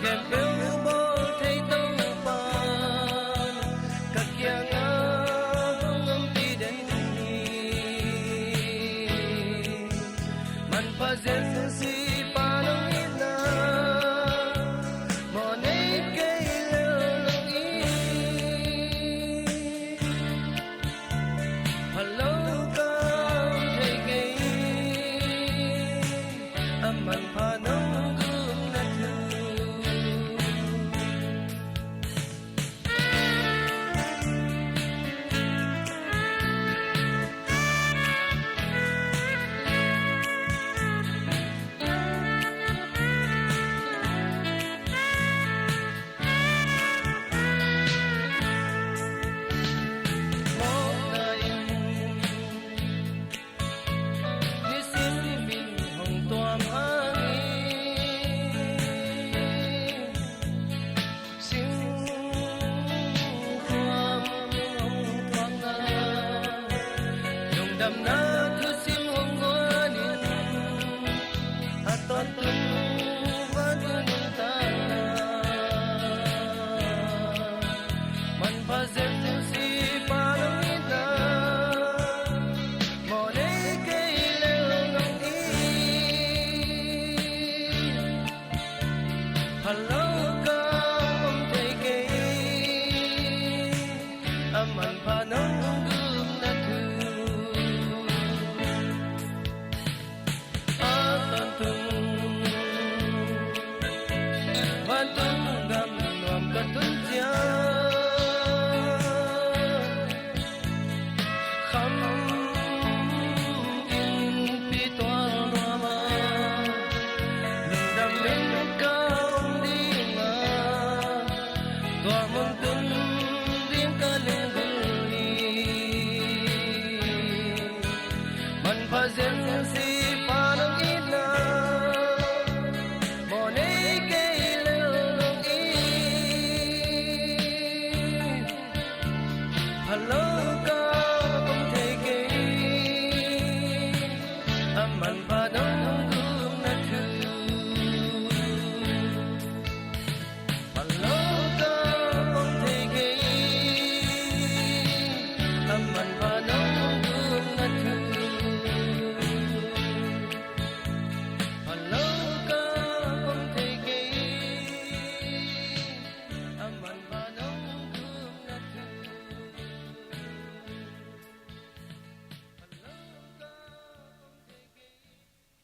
khen phiếu bố thấy tông bàn các kia ngã ngâm đi đến man pa zen si pa nang ina mo nei ke nang i hello ka thei ke aman pa nang gum na thu đầm na thu sim hong ngoan aton tu vadun ta man pa zen si pa ina mo nei ke le nong i hello ka om te ke aman pa nong gum na thu tung gam nuam ka tun tia kham in pi toa rama lung dam lên ka om đi nga toa mun tun dim ka lên guli man pa zen si pa nang ina mo nei ke hello ka om thei ke aman pa nong gum na thu hello ka om thei ke aman